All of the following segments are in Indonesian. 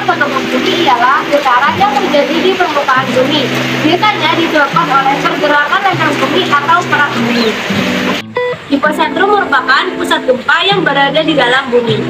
Gempa penumpang bumi ialah getaran yang terjadi di permukaan bumi, biasanya disebabkan oleh pergerakan lempeng bumi atau kerak bumi. Hipocentrum merupakan pusat gempa yang berada di dalam bumi.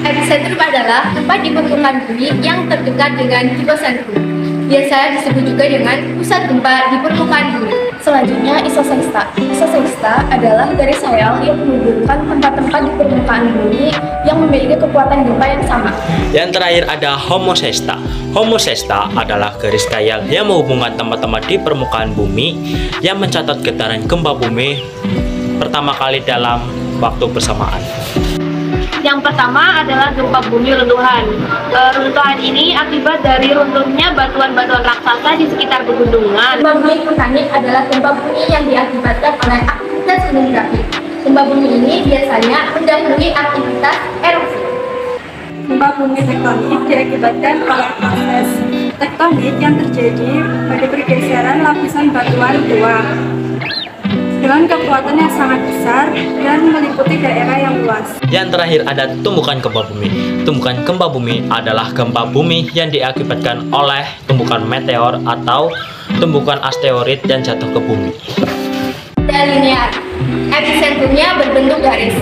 Epicentrum adalah tempat di permukaan bumi yang terdekat dengan hipocentrum. Biasa disebut juga dengan pusat gempa di permukaan bumi. Selanjutnya, isosesta. Isosesta adalah garis hayal yang menghubungkan tempat-tempat di permukaan bumi yang memiliki kekuatan gempa yang sama. Yang terakhir ada homosesta. Homosesta adalah garis hayal yang menghubungkan tempat-tempat di permukaan bumi yang mencatat getaran gempa bumi pertama kali dalam waktu bersamaan. Yang pertama adalah gempa bumi runtuhan. Runtuhan ini akibat dari runtuhnya batuan-batuan raksasa di sekitar pegunungan. Gempa bumi vulkanik adalah gempa bumi yang diakibatkan oleh aktivitas gunung berapi. Gempa bumi ini biasanya mendahului aktivitas erupsi. Gempa bumi tektonik diakibatkan oleh proses tektonik yang terjadi pada pergeseran lapisan batuan tua dengan kekuatan yang sangat besar dan meliputi daerah yang luas. Yang terakhir ada tumbukan gempa bumi. Tumbukan gempa bumi adalah gempa bumi yang diakibatkan oleh tumbukan meteor atau tumbukan asteroid yang jatuh ke bumi. Dan linear, epicentrumnya berbentuk garis.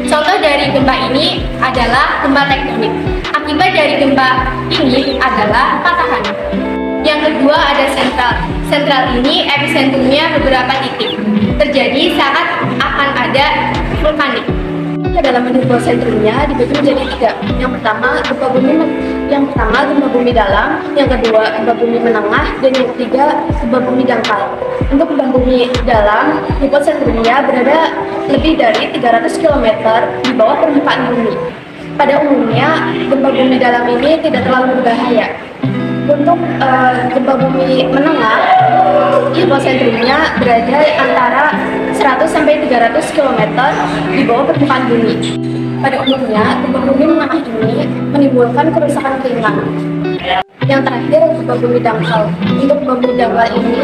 Contoh dari gempa ini adalah gempa tektonik. Akibat dari gempa ini adalah patahan. Yang kedua ada sentral. Sentral ini epicentrumnya beberapa titik. Terjadi saat akan ada vulkanik. Kedalaman hipocentrumnya dibagi menjadi 3. Yang pertama gempa bumi dalam, yang kedua gempa bumi menengah, dan yang ketiga gempa bumi dangkal. Untuk gempa bumi dalam, hipocentrumnya berada lebih dari 300 km di bawah permukaan bumi. Pada umumnya, gempa bumi dalam ini tidak terlalu berbahaya. Untuk gempa bumi menengah, hipocentrumnya berada antara 100 sampai 300 km di bawah permukaan bumi. Pada umumnya, gempa bumi menengah ini menimbulkan kerusakan ringan. Yang terakhir, gempa bumi dangkal. Untuk gempa bumi dangkal ini,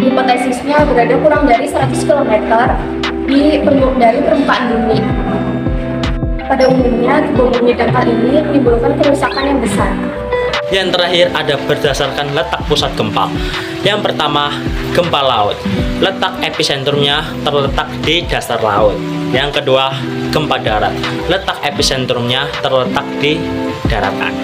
hipotesisnya berada kurang dari 100 km dari permukaan bumi. Pada umumnya, gempa bumi dangkal ini menimbulkan kerusakan yang besar. Yang terakhir ada berdasarkan letak pusat gempa. Yang pertama, gempa laut. Letak epicentrumnya terletak di dasar laut. Yang kedua, gempa darat. Letak epicentrumnya terletak di daratan.